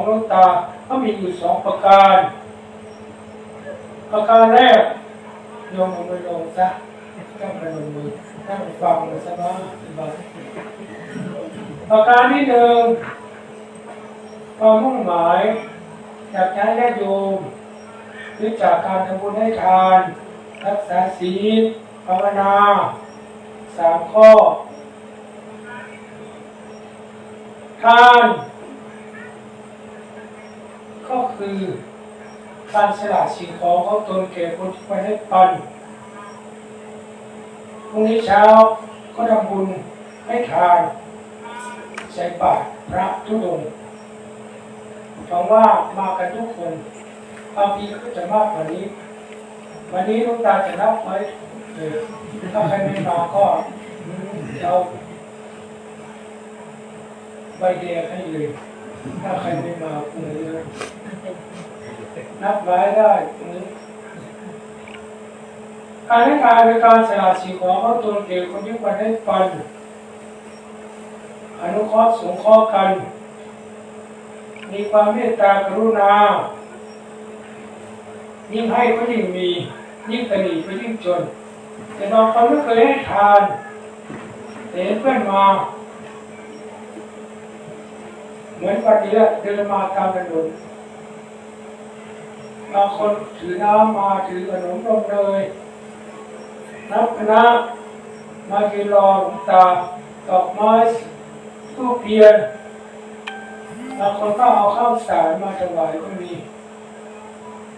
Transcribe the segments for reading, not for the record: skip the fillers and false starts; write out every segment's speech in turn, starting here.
หลวงตาก็มีอยู่2ประการประการแรกโยมเอามือลงซะต้องพนมมือนั่งฟังสบายประการที่1ความมุ่งหมายอยากให้ญาติโยมรู้จักการทำบุญให้ทานรักษาศีลภาวนา3 ข้อทานก็คือการสละสิ่งของของตนแก่คนที่ไม่ได้ปันพรุ่งนี้เช้าก็ทำบุญให้ทานใส่บาตรพระธุดงค์หวังว่ามากันทุกคนบางทีก็จะมากกว่านี้วันนี้หลวงตาจะนับไว้ถ้าใครไม่มาก็เอาใบแดงให้เลยถ้าใครไม่มาพรุ่งนี้นับไว้ได้ตรงนี้การให้ทานเป็นการสละสิ่งของของตนแก่คนที่ควรได้ปันอนุเคราะห์สงเคราะห์กันมีความเมตตากรุณายิ่งให้ก็ยิ่งมียิ่งตนีก็ยิ่งจนแต่บางคนไม่เคยให้ทานแต่เห็นเพื่อนมาเหมือนวันนี้เดินมาตามถนนบางคนถือน้ำมาถือขนมนมเนยนับคณะมายืนรอหลวงตาดอกไม้ทูบเทียนบางคนก็เอาข้าวสารมาถวายก็มี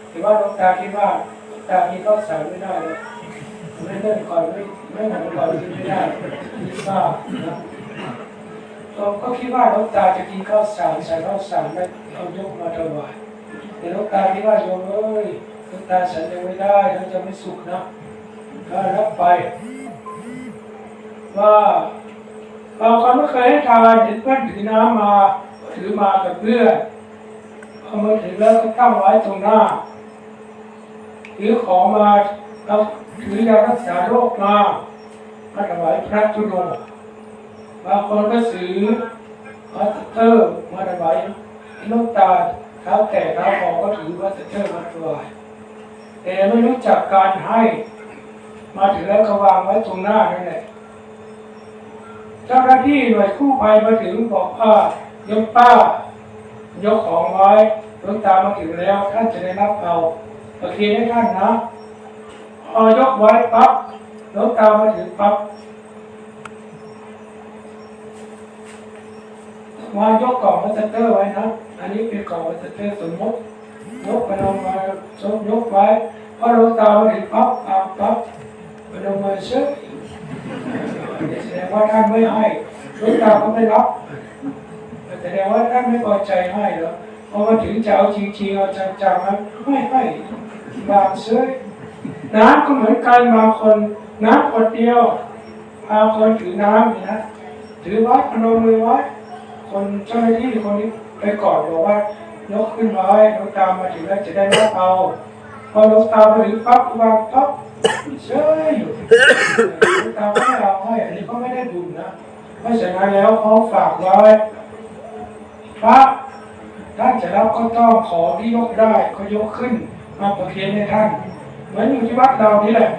แต่ว่าหลวงตาคิดว่าหลวงตากินข้าวสารไม่ได้เลยไม่เล่นก่อนไม่หนังก่อนกินไม่ได้คิดว่าผมก็คิดว่าหลวงตาจะกินข้าวสารใส่ข้าวสารไม่เอายกมาถวายแต่หลวงตาคิดว่าโยมเอ้ยหลวงตาฉันยังไม่ได้ฉันจะไม่สุขนะก็รับไปว่าบางคนไม่เคยให้ทานเห็นเพื่อนถือน้ำมาถือมากับเพื่อนพอมาถึงแล้วก็ตั้งไว้ตรงหน้าถือของมาแล้วถือยารักษาโรคมาถวายพระธุดงค์บางคนก็ซื้อพลาสเตอร์มาถวายลูกตาเท้าแก่เท้าคอก็ถือพลาสเตอร์มาถวายแต่ไม่รู้จักการให้มาถึงแล้วก็วางไว้ตรงหน้านั่นแหละเจ้าหน้าที่หน่วยกู้ภัยมาถึงบอกว่ายกป้ายกของไว้หลวงตามาถึงแล้วท่านจะได้รับเอาโอเคให้ท่านนะพอยกไว้ปั๊บหลวงตามาถึงปั๊บวางยกกล่องพลาสเตอร์ไว้นะอันนี้เป็นกล่องพลาสเตอร์สมมติยกไปลงมายกไว้พอหลวงตามาถึงปั๊บปั๊บไปลงมาเชื่อแสดงว่าท่านไม่ให้หลวงตาก็ไม่รับแสดงว่าท่านไม่พอใจให้เหรอพอมาถึงจะเอาจริงๆเอาจังๆนะไม่ให้บางเชื่อน้ำก็เหมือนกันบางคนน้ำขวดเดียวบางคนถือน้ำนะถือไว้พนมมือไว้คนเจ้าหน้าที่คนนี้ไปกอดบอกว่ายกขึ้นไว้หลวงตามาถึงแล้วจะได้รับเอาพอหลวงตามาถึงปั๊บวางปั๊บเชื่ออยู่หลวงตาไม่เอาให้อันนี้ก็ไม่ได้บุญนะเพราะฉะนั้นแล้วเขาฝากไว้พระท่านจะรับก็ต้องขอที่ยกได้ก็ยกขึ้นมาประเคนให้ท่านเหมือนอยู่ที่วัดเรานี่แหละ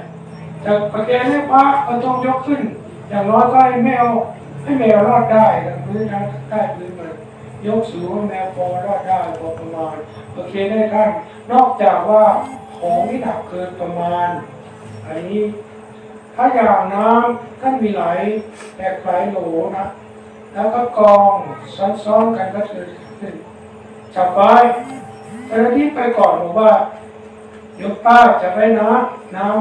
จะประเคนให้พระก็ต้องยกขึ้นอย่างน้อยก็ให้แมวรอดได้พื้นทางใต้พื้นมันยกสูงให้แมวพอรอดได้พอประมาณประเคนให้ท่านนอกจากว่าของที่หนักเกินประมาณอันนี้ถ้าอย่างน้ำท่านมีหลายโหลนะแล้วก็กองซ้อนๆกันก็คือจับไว้เจ้าหน้าที่ไปก่อนบอกว่ายกป้าจะไปน้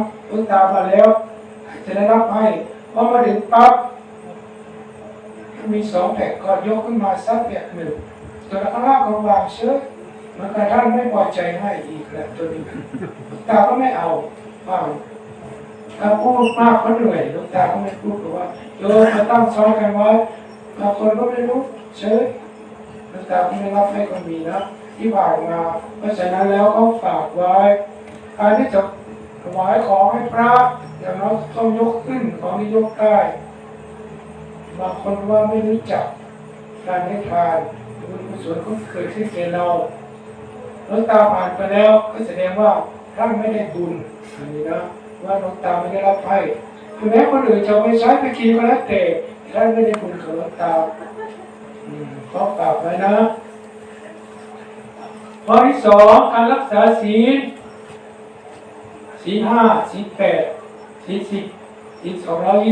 ำลูกตามาแล้วจะได้รับให้พอมาถึงปั๊บมี2 แผ่นก็ยกขึ้นมาสักแผ่นหนึ่งตัวข้างล่างก็วางเชื้อมันกระทั่งไม่พอใจให้อีกแล้วตัวนี้ตาก็ไม่เอาบ้างถ้าพูดมากก็เหนื่อยลูกตาก็ไม่พูดบอกว่าโยมมาตั้งซ้อนกันไว้บางคนก็ไม่รู้เชื้อลูกตาก็ไม่รับให้ก็มีนะที่ผ่านมาเพราะฉะนั้นแล้วเขาฝากไว้การที่จะถวายของให้พระอย่างน้อยต้องยกขึ้นของที่ยกได้บางคนว่าไม่รู้จักการให้ทานไ กุศลก็เกิดขึ้นแก่เราหลวงตาผ่านไปแล้วก็แสดงว่าท่านไม่ได้บุญอันนี้นะว่าหลวงตาไม่ได้รับให้ถึงแม้คนอื่นจะไม่ใช้ไปกินก็แล้วแต่ท่านไม่ได้บุญกับหลวงตาขอฝากไว้นะข้อที่สองการรักษาศีลศีลห้าศีลแปดศีล10ศีล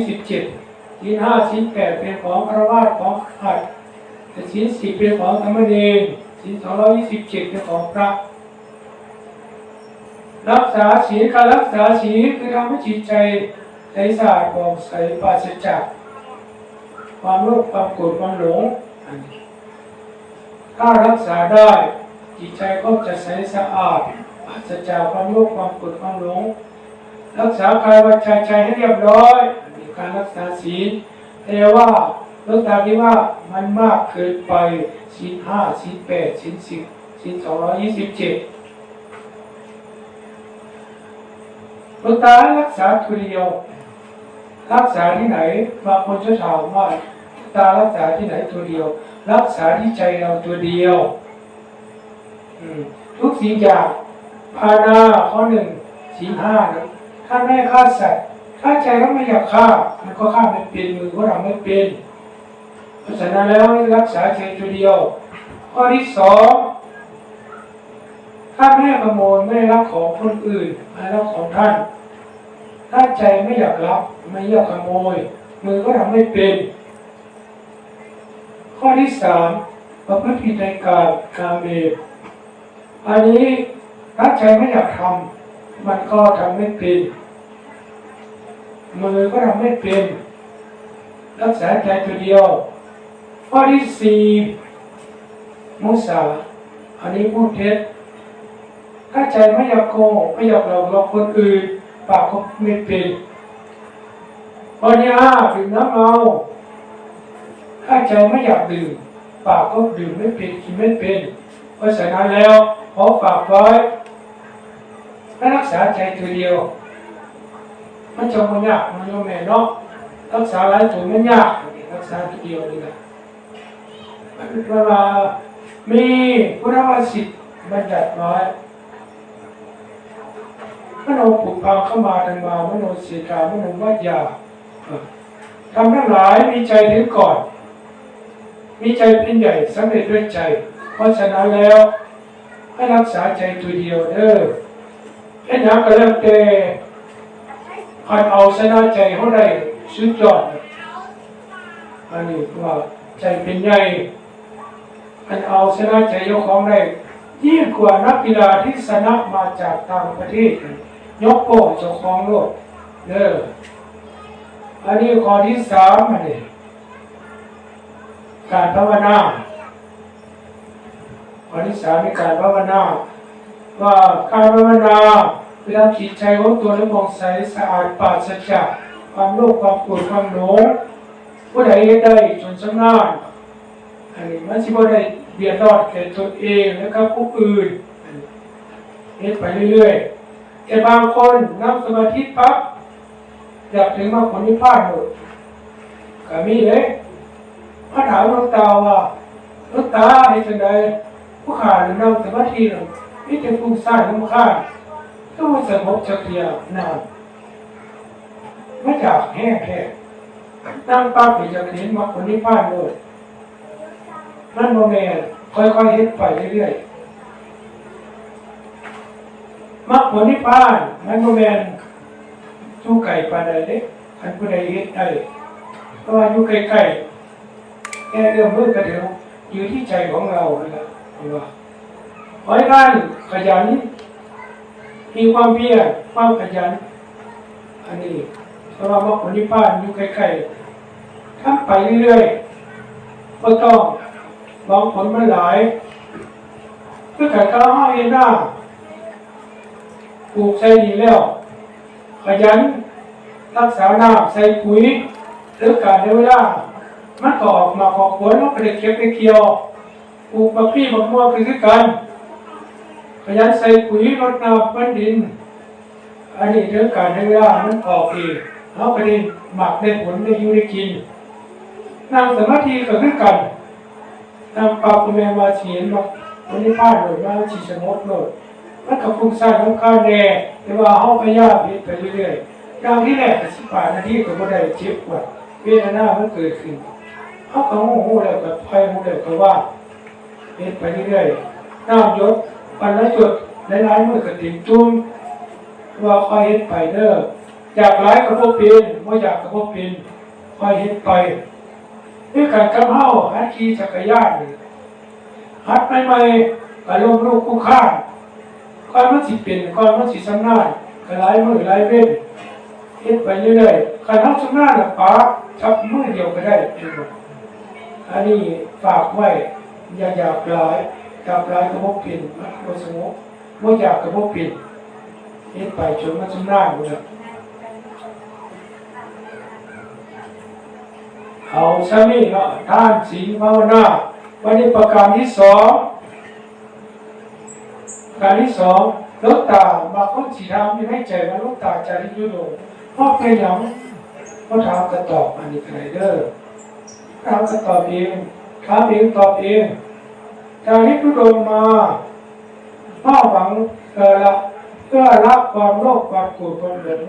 227ศีลห้าศีลแปดเป็นของฆราวาสของขัดแต่ศีล10เป็นของสามเณรศีล227เป็นของพระรักษาศีลการรักษาศีลคือทำให้จิตใจใสสะอาดผ่องใสปราศจากความโลภความโกรธความหลงถ้ารักษาได้จิตใจก็จะใสสะอาดปราศจากความโลภความโกรธความหลงรักษากายวาจาใจให้เรียบร้อยมีการรักษาศีลแต่ว่าหลวงตาคิดว่ามันมากเกินไปศีลห้าศีลแปดศีล10ศีล227หลวงตารักษาตัวเดียวรักษาที่ไหนบางคนจะถามว่าตารักษาที่ไหนตัวเดียวรักษาที่ใจเราตัวเดียวทุกสิ่งอย่างภาณาข้อหนึ่งศีลห้านะถ้าไม่ฆ่าสัตว์ถ้าใจเราไม่อยากฆ่ามันก็ฆ่าไม่เป็นมือก็ทำไม่เป็นเพราะฉะนั้นแล้วรักษาใจตัวเดียวข้อที่สองถ้าไม่ขโมยไม่รักของคนอื่นไม่รักของท่านถ้าใจไม่อยากรับไม่อยากขโมยมือก็ทำไม่เป็นข้อที่สามประพฤติผิดในการเมตอันนี้ถ้าใจไม่อยากทำมันก็ทำไม่เป็นมือก็ทำไม่เป็นรักษาใจตัวเดียวข้อที่สี่มุสาอันนี้พูดเท็จถ้าใจไม่อยากโกงไม่อยากหลอกลวงคนอื่นปากก็ไม่เป็นข้อที่ห้าดื่มน้ำเมาถ้าใจไม่อยากดื่มปากก็ดื่มไม่เป็นกินไม่เป็นเพราะฉะนั้นแล้วขอฝากไว้ให้รักษาใจตัวเดียวมันจะไม่ยากมันโยมแม่เนาะรักษาหลายตัวมันยากรักษาตัวเดียวนี่แหละเวลามีพุทธวาสิทธิ์บัญญัติไว้มโนปุพพาเข้ามาทันมามโนเสียกามโนวัฏยาทำทั้งหลายมีใจถึงก่อนมีใจเป็นใหญ่สำเร็จด้วยใจเพราะฉะนั้นแล้วให้รักษาใจตัวเดียวเด้อแค่นั้นก็แล้วแต่หัดเอาชนะใจเขาได้สุดยอดอันนี้ว่าใจเป็นใหญ่หัดเอาชนะใจเจ้าของได้ยิ่งกว่านักกีฬาที่ชนะมาจากต่างประเทศยกโป้เจ้าของโลกเด้ออันนี้ข้อที่สามอันนี้การภาวนาข้อที่สามในการภาวนาว่าการภาวนาเวลาจิตใจของตัวนั้นผ่องใสสะอาดปราศจากความโลภความโกรธความหลงผู้ใดได้จนชำนาญอันนี้มันสิบ่ได้เบียดรอดแก่ตัวเองและก็ผู้อื่นเฮ็ดไปเรื่อยๆแต่บางคนนั่งสมาธิปั๊บอยากถึงมรรคผลนิพพานหมดก็มีเลยมาถามหลวงตาว่าหลวงตาเฮ็ดจังได๋ผู้ขาหรือนั่งสมาธิน่ะมีแต่ฟุ้งซ่านรำคาญก็ว่าสงบจักเที่ยนานมาจากแห้งแท้นั่งปั๊บอยากเห็นมรรคผลนิพพานเลยนั่นโมเมนค่อยๆเฮ็ดไปเรื่อยๆมรรคผลนิพพานนั่นโมเมนอยู่ไกลปานใดเด้อันผู้ใดเฮ็ดได้เพราะว่าอยู่ใกล้ๆแค่เอื้อมมือกระเดียวอยู่ที่ใจของเรานั่นแหละว่าขอให้ท่านขยันมีความเพียรความขยันอันนี้เพราะว่ามรรคผลนิพพานอยู่ใกล้ๆทำไปเรื่อยๆก็ต้องมองผลมันหลายเพื่อการก้าวห้าเองหน้าปลูกใส่ดีแล้วขยันรักษาน้ำใส่ปุ๋ยหรือการในเวลามันก็ออกมาขอผลมันก็ได้เก็บไปเกี่ยวปลูกมะพร้าวมะม่วงคือกันขยันใส่ปุ๋ยรดน้ำพื้นดินอันนี้เรื่องการในเวลามันออกเองเราก็ได้หมักได้ผลได้อยู่ได้กินนั่งสมาธิก็คือกัน นำปากคุณแม่มาเฉียนมาวันนี้พลาดเลยมาฉีดสงบเลยมันกับฟุ้งซ่านของข้าแน่แต่ว่าเขาพยายามไปเรื่อยๆอย่างที่แรก18 นาทีก็ไม่ได้เจ็บปวดเวทนามันเกิดขึ้นเขาก็หูแล้วก็พายหูแล้วก็ว่าไปเรื่อยๆน้ำหยดปันละจุดหลายๆมือก็ติ่มจุ่มว่าคอยเห็นไปเด้ออยากหลายก็บ่เป็นบ่อยากก็บ่เป็นคอยเห็นไปด้วยการกำเฮาหัดขี่จักรยานหัดใหม่ๆก็ลงลูกคู่ข้างก่อนมันสิเป็นก่อนมันสิชำนาญก็หลายมือหลายเว้นเฮ็ดไปเรื่อยๆคันเฮาชำนาญน่ะป๋าจับมือเดียวก็ได้อันนี้ฝากไว้อย่าอยากหลายก็บ่เป็นบ่สงบบ่อยากก็บ่เป็นเฮ็ดไปจนมันชำนาญหมดแล้วเอาซะนี่เนาะทานศีลภาวนาวันนี้ประการที่การที่ลูกตามาคนสีทำอยู่ในใจว่าลูกตาจาริกยุโดเพราะเป็นอย่างเขาถามก็ตอบอันนี้ใครเด้อถามก็ตอบเองถามเองตอบเองจาริกยุโดมาเป้าหวังเพื่อรับความโลภความโกรธความหลง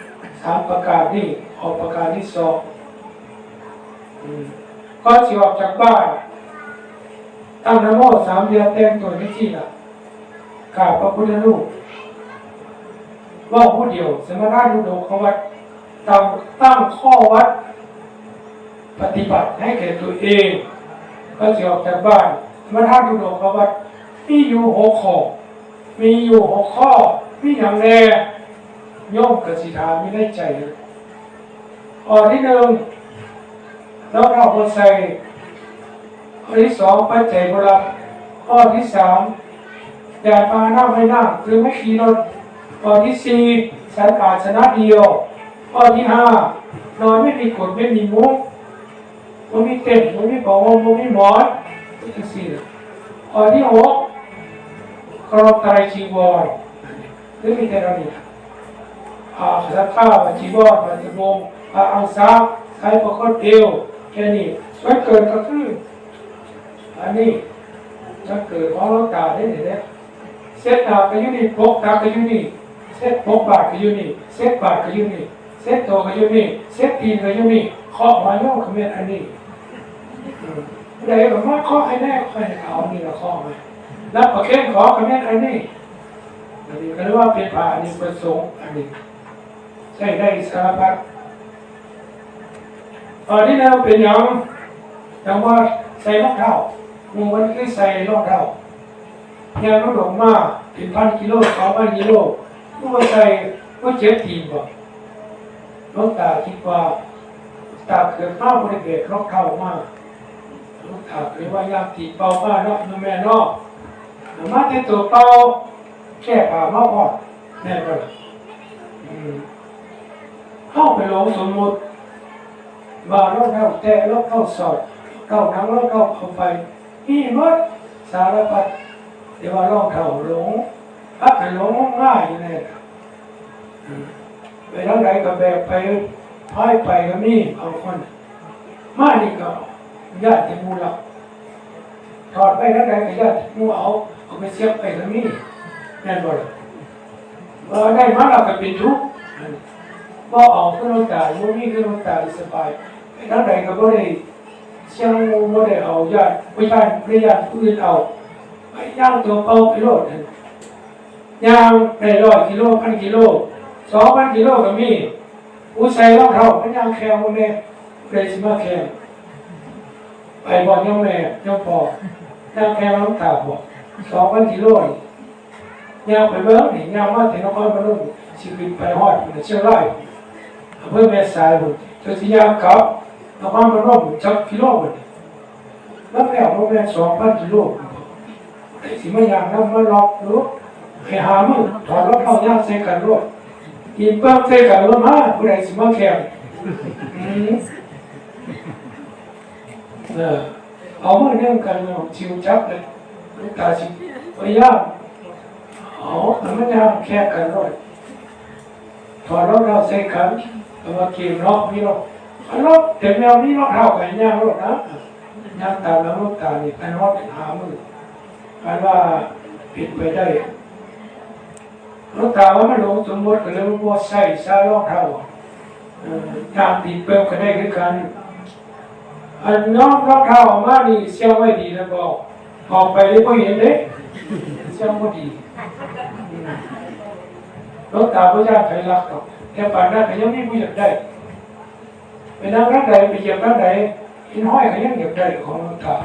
3 ประการนี้ออกประการที่2ก็สิออกจากบ้านตั้งนะโม3 เดือนแต่งตัวนี่สิล่ะกราบพระพุทธรูปว่าผู้เดียวสมณะยุโดเขาวัดตั้งข้อวัดปฏิบัติให้แก่ตัวเองก็สิออกจากบ้านสมณะยุโดเขาวัดมีอยู่6 ข้อมีอย่างแรกโยมกสิทามีได้ใจข้อที่1แล้วเราคนใส่ข้อที่2ปัจจัยบริบข้อที่3อย่าพาหน้าไม่นั่งหรือไม่ขี่รถข้อที่4สังขารชนะเดียวข้อที่5นอนไม่มีกฎไม่มีมุ้งไม่มีเต็นท์ไม่มีผ้าห่มไม่มีหมอนที่4ข้อที่6ครอบไตรจีวรหรือมีแต่เราเนี่ยสักข้าวจีวรปฏิบงอังสาใช้ประคตเดียวแค่นี้ส่วนเกินก็คืออันนี้จะเกิดของเราตาได้เนี่ยเส้นตาก็อยู่นี่ปกตาก็อยู่นี่เส้นปกบาดก็อยู่นี่เส้นบาดก็อยู่นี่เส้นโตก็อยู่นี่เส้นตีนก็อยู่นี่ข้อมาโยกขมิ้นอันนี้เลยแบบว่าข้อให้แน่ข้อให้เอานี่ละข้อไหมแล้วประเคนขอขมิ้นอันนี้ก็เรียกว่าเป็นป่าอันนี้ประสงค์อันนี้ใช้ได้สารพัดตอนนี้เราเป็นอย่างว่าใส่รองเท้ามูมันคือใส่รองเท้ายางรถหลงมาเป็น1,000 กิโล2,000 กิโลผู้ว่าใส่ผู้เจ็บทีมบ่น้องตาคิดว่าตาเกิดมาบริเวณรองเท้ามากน้องตาเกิดว่ายามตีเป่ามาเนาะแม่เนาะมาแต่ตัวเป่าแค่ผ่ามาพอดแน่ก็เข้าไปหลงสมมติบาล้อเข้าแต่ล้อเข้าสอดเข้าทั้งล้อเข้าไปนี่มดสารพัดเดี๋ยวว่าล้อเข้าหลงพักให้หลงง่ายอยู่เนี่ยไปทางไหนก็แบบไปพายไปก็มีเอาคนมานี่ก็ญาติมูลักถอดไปทางไหนก็ญาติมูเอาไปเสียบไปก็มีแน่นบ่ล่ะได้มาแล้วก็เป็นทุกข์บ่เอาขึ้นรถตาบ่มีขึ้นรถตาสบายไปทางใดก็บ่ได้เสียงบ่ได้เอาญาติผู้ชายญาติผู้อื่นเอาไปย่างตัวเป่าไปโลดย่างได้100 กิโล1,000 กิโล2,000 กิโลก็มีผู้ใส่รองเท้ามันย่างแข็งบ่แม่เลยสิมาแข็งไปบ่ยังแม่ยังพอย่างแข็งรองเท้าบ่2,000 กิโลย่างไปเบิ่งนี่ย่างมาถึงนครพนมสิขึ้นไปฮอดเชียงรายอำเภอแม่สายพุ่นจะสิย่างกลับนครพนมจักกิโลพุ่นแล้วแล้วบ่แม่น2,000 กิโลไอ้สิมาย่างนำมาล็อกรู้ให้หามื้อถอดรองเท้าย่างใส่กันรถกินเปิ้งใส่กันรถมาผู้ใดสิมาแข่งเอามือเนื่องกันชิวจับเลยลูกตาชิพยายามเอามันยามแค่กันรถถอดรองเท้าใส่กันเอามาเกี่ยวรอบนี่รถรถเต็มแนวนี่รถเท้ากันย่างรถนะ ย่างตามแล้วลูกตาเนี่ยการฮอดหามือการว่าผิดไปได้ลูกตาว่ามันหลงสมมติก็เลยว่าใส่ซารองเท้าตามตีเปลวก็ได้คือกันอันน้องรองเท้าออกมานี่เสียงไว้ดีแล้วบอกออกไปเลยก็เห็นเลยเสียงไม่ดีลูกตาพระเจ้าไทยรักหรอกแต่ป่านนั้นก็ยังไม่ผู้อยากได้ไปนั่งรักใดไปเหยียบรักใดหินห้อยก็ยังเหยียบได้ของลูกตา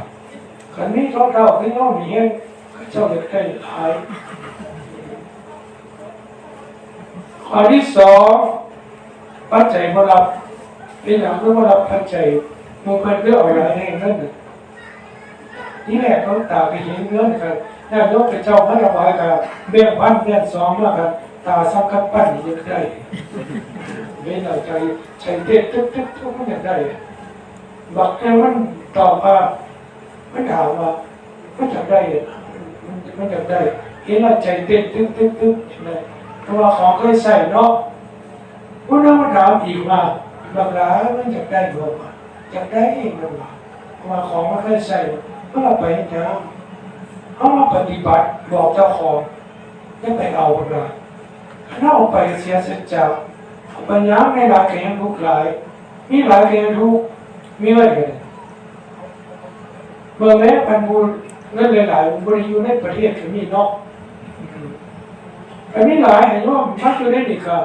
ขันนี้รองเท้าที่น้องมีเองก็เจ้าเหยียบได้หายข้อที่สองปัจจัยมารับเป็นอย่างที่มารับปัจจัยมันเป็นเรื่องอะไรเองนั่นนี่แหละเขาตาไปเห็นเรื่องกันแล้วยกไปเจ้าพระระบายกับเบี้ยพันเบี้ยสองแล้วกันตาสักกับปั้นยังได้เวลาใจเต้นตึ๊บมันยังได้บอกแค่มันตอบว่ามันถามว่ามันจะได้มันจะได้เห็นว่าใจเต้นตึ๊บใช่ไหมเพราะว่าของเคยใส่เนาะพวกนั้นมาถามอีกว่าบางร้านมันจะได้หรือเปล่าจะได้เองหรือเปล่าว่าของมันเคยใส่เมื่อไปนะเขามาปฏิบัติบอกเจ้าของจะไปเอาอะไรถ้าเอาไปเสียสัจจะปัญญาในหลักเกณฑ์ทุกหลายมีหลายเกณฑ์ทุกมีอะไรกันเมื่อแม้พันบุญเงินหลายๆบริยูในประเทศถึงมีนอกแต่มีหลายเห็นว่ามันอยู่ได้ดีครับ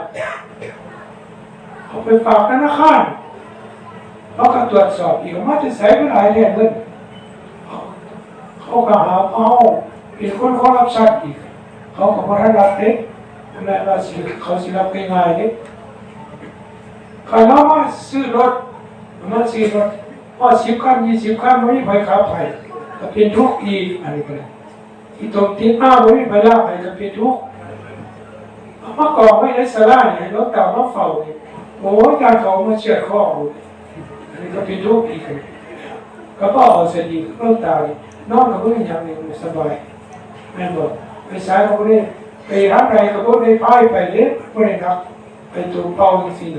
เอาไปฝากธนาคารเขาก็ตรวจสอบอีกว่าจะใช้ไปหลายเดือนเงินเขาก็หาเอาเป็นคนเขารับชัดอีกเขาก็พอรับเด็กแม่ว่าเขาสิรับง่ายๆเด็กใครเล่าว่าซื้อรถมาซื้อรถพอ10 คัน20 คันไม่มีใครขับไปก็เป็นทุกข์อีกอะไรก็ได้ที่ตกติดไม่มีใครลากไปก็เป็นทุกข์เมื่อก่อนไม่ได้สลายรถเก่ามาเฝ้าโอ้ยการเขามาเชื่อข้ออันนี้ก็เป็นทุกข์อีกก็พ่อเอาเสียดีรถตายนอนกับเพื่อนอย่างหนึ่งสบายแม่บอกไปสายกับเพื่อนไปรับอะไรกับเพื่อนไปไปเล็บเพื่อนครับไปตัวเป่าจริง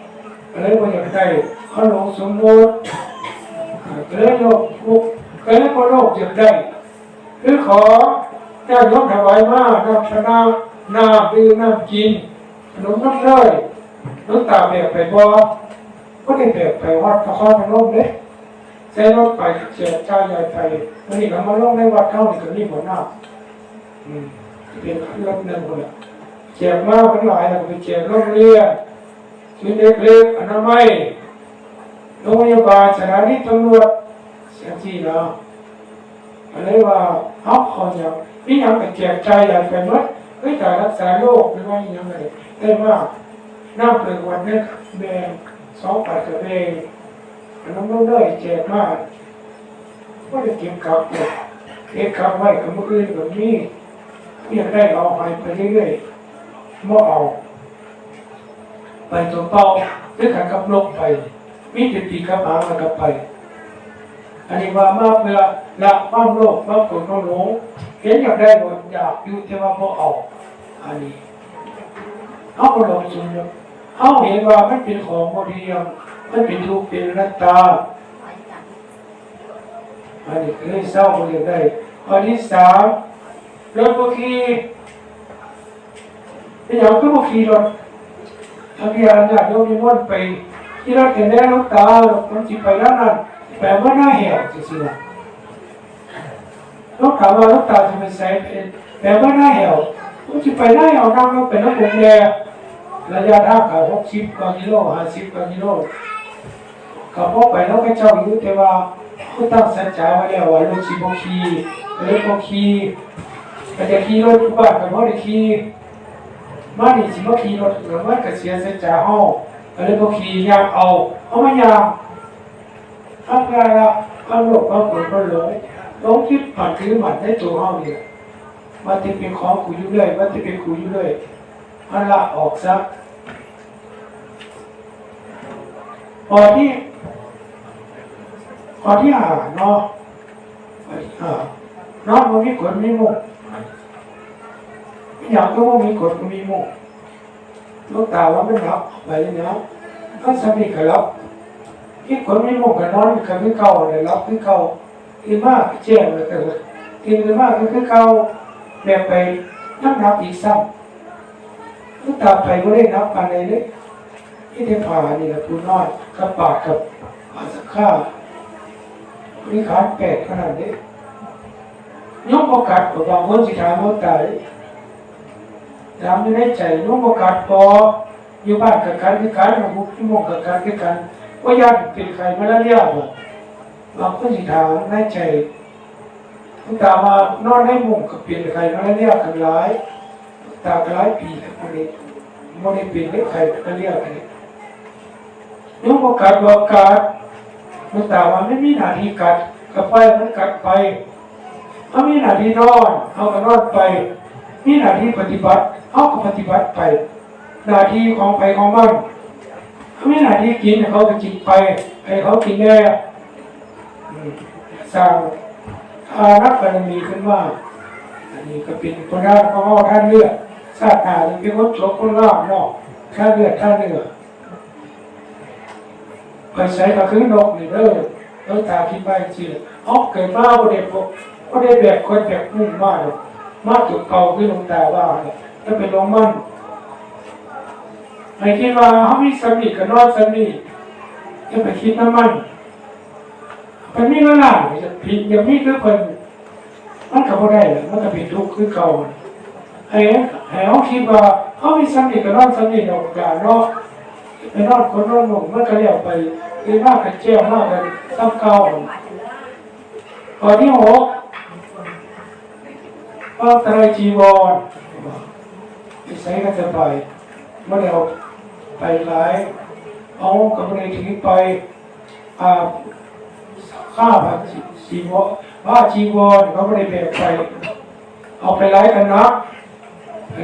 ๆอะไรก็อยากได้เขาหลงสมบูรณ์ก็เลยโยกก็เลยก็โลกอยากได้คือขอญาติโยมถวายมาน้ำชนะน้ำดื่มน้ำกินขนมน้ำเลยน้ำตาแบกไปบ่ก็ได้แบกไปวัดพระข้อพนมเลยใช้รถไปเสียใจใหญ่ไปวันนี้เรามาลงในวัดเท่านี้ก็มีหัวหน้าเป็นรถเดินคนละเจ็บมากเป็นหลายแล้วไปเจ็บโรงเรียนชุดเล็กๆอนามัยโรงพยาบาลสถานีตำรวจเสียที่เนาะอะไรว่าเอาคนอย่างนี่ยังไปแจกใจใหญ่ไปหมดเฮ้ยการรักษาโรคหรือว่าอย่างไรได้มากน้ำเปลือกวันนี้แบง2 ปัดกับแบงน้ำมันเลยแจกมากก็จะเก็บกลับเลยเก็บกลับไว้กับมืออื่นแบบนี้อยากได้เอาไปเรื่อยๆเมื่อเอาไปตัวเป้าด้วยการกับลบไปมีติดปีกับหางแล้วก็ไปอันนี้ว่ามาเพื่อละความโลภความโกรธความหลงเห็นอยากได้หมดอยากอยู่แต่ว่าพอเอาอันนี้เขาก็ลงทุนเขาเห็นว่ามันเป็นของโมเดียมมันเป็นทุกข์เป็นนัตตาอันนี้คือเศร้าคนเดียวได้ข้อที่3รถบุคีเป็นอย่างคือบุคีรถทางยานญาติโยมนิมนต์ไปที่รถเห็นได้รถตามันจิไปด้านนั้นแปลว่าหน้าแหกจริงๆรถถามว่ารถตาจะไปใส่เป็นแปลว่าหน้าแหวมันจิไปได้เอานั่งรถเป็นรถผมแดงระยะทางกับ60 กว่ากิโล50 กว่ากิโลกับพวกไปแล้วก็เจ้าอยู่แต่ว่าเขาตั้งสัจจะไว้แล้วว่ารถสิบขี่รถขี่ก็จะขี่รถทุกบ้านกับรถขี่มานี่สิบขี่รถหรือว่าก็เสียสัจจะห้องรถขี่ยามเอาไม่ยามทำงานละความโลภความโกรธความหลงคิดผ่านคือหมันได้ตัวห้องนี่มันจะเป็นของกูอยู่เลยมันจะเป็นกูอยู่เลยมันละออกซะพอที่หาเนาะน้องมันมีกฎมีมุกอย่างก็ว่ามีกฎมีมุกลูกตาว่าไม่รับไปเลยนะก็สนิทกับเรา ที่คนไม่มุ่งกับนอนกับคือเก่าเลยรับคือเก่าที่มากแจ้งเลยแต่ที่คือมากก็คือเก่าแบบไปนับอีกซ้ำทุกตาไปก็ได้นับกันเลยเนี่ยที่ได้ผ่านี่แหละผู้น้อยกับปากกับอาสักข้าวนี่ขาดแปดขนาดนี้ยกโอกาสของบางคนสิถามว่าตายถามอยู่ในใจยกโอกาสพออยู่บ้านกับการคือการของบุคคลมองกับการคือการว่าญาติเป็นใครมาแล้วเรียกว่าบางคนสิถามในใจทุกตามานอนให้มุงกับเปลี่ยนใครมาแล้วเรียกกันร้ายตากร้ายปีกับคนนี้มันได้เปลี่ยนได้ใครมาเรียกกันยกโอกาสบอกการมันตาว่าไม่มีหน้าที่กัดกับไปมันกัดไปเขามีหน้าที่นอนเขาก็นอนไปมีหน้าที่ปฏิบัติเขาก็ปฏิบัติไปหน้าที่ของไปของมันเขามีหน้าที่กินเขาก็กินไปให้เขากินแน่สร้างอารักบารมีขึ้นว่าอันนี้ก็เป็นคนร่างของเขาท่านเลือดชาติหน้าจะเป็นคนโฉบคนร่างเนาะท่าเลือดท่าเนื้อไปใช้ก็คือนกนี่แล้วตาคิดไปจริงเกิดมาบ่ได้ก็ได้แบบคนแบบมุ่งมากเลยมากจุดเก่าคือหลวงตาว่าเนี่ยถ้าเป็นลงมั่นไอ้คิดว่าเขามีสมิกับนอนสมิจะไปคิดน้ำมันเป็นมีเวลาจะผิดอย่างนี้คือเพิ่นมันก็บ่ได้มันก็ผิดทุกข์คือเก่าให้เขาคิดว่าเขามีสมิกับนอนสมิดอกกาเนาะไปนอนคนนอนหนุ่มมันก็เรียกไปคือมากกันเจ้ามากกันซ้ำเก่าตอนที่6ว่าไตรจีวรใช้กันจะไปเมื่อเราไปหลายเอากับในถึงไปข้าผ้าจีวรเขาไม่ได้แบกไปเอาไปหลายกันนะ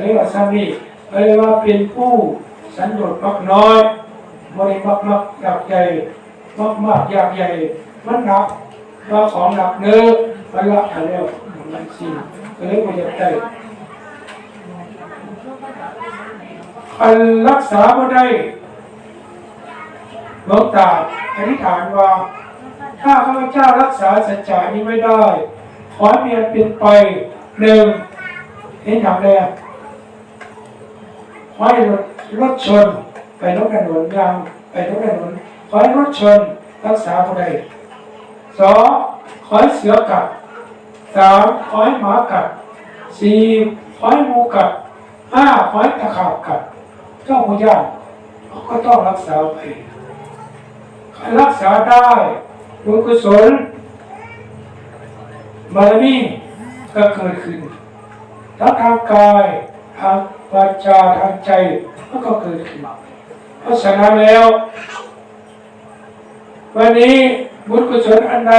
เรียกว่าสามีเรียกว่าเป็นผู้สันโดษมักน้อยไม่ได้มักอยากใหญ่มากอยากใหญ่มันหนักว่าของหนักเนื้อมันละอะไรมันสิก็เลยไม่อยากได้คันรักษาไม่ได้หลวงตาอธิษฐานว่าถ้าข้าพเจ้ารักษาสัจจะนี้ไม่ได้ขอให้มีอันเป็นไป1เห็นอย่างแรกขอให้รถชนไปรถถนนยางไปรถถนนขอให้รถชนรักษาไม่ได้2ขอให้เสือกัด3ขอให้หมากัด4ขอให้งูกัด5ขอให้ตะขาบกัดเจ้าพญาก็ต้องรักษาไปใครรักษาได้บุญกุศลบารมีก็เกิดขึ้นทั้งทางกายทางวาจาทางใจมันก็เกิดขึ้นเพราะฉะนั้นแล้ววันนี้บุญกุศลอันใด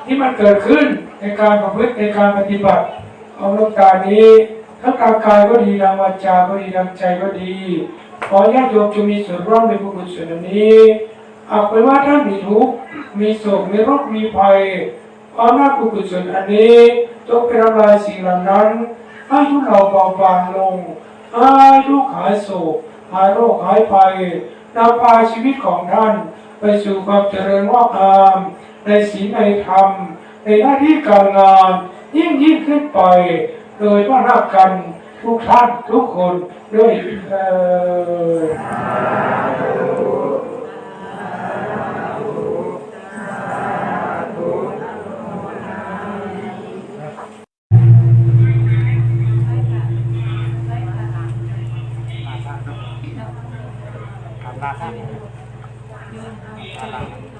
ที่มันเกิดขึ้นในการประพฤติในการปฏิบัติของหลวงตานี้ทั้งทางกายก็ดีทางวาจาก็ดีทางใจก็ดีขอญาติโยมจงมีส่วนร่วมในบุญกุศลนี้หากเป็นว่าท่านมีทุกข์มีโศกมีโรคมีภัยความน่าบุญกุศลอันนี้จงเป็นทำลายสิ่งเหล่านั้นให้ทุกเราเบาบางลงให้ทุกข์หายโศกหายโรคหายภัยนำพาชีวิตของท่านไปสู่ความเจริญงอกงามในศีลในธรรมในหน้าที่การงานยิ่งขึ้นไปโดยว่ารักกันทุกท่านทุกคนด้วยทำหน้าที่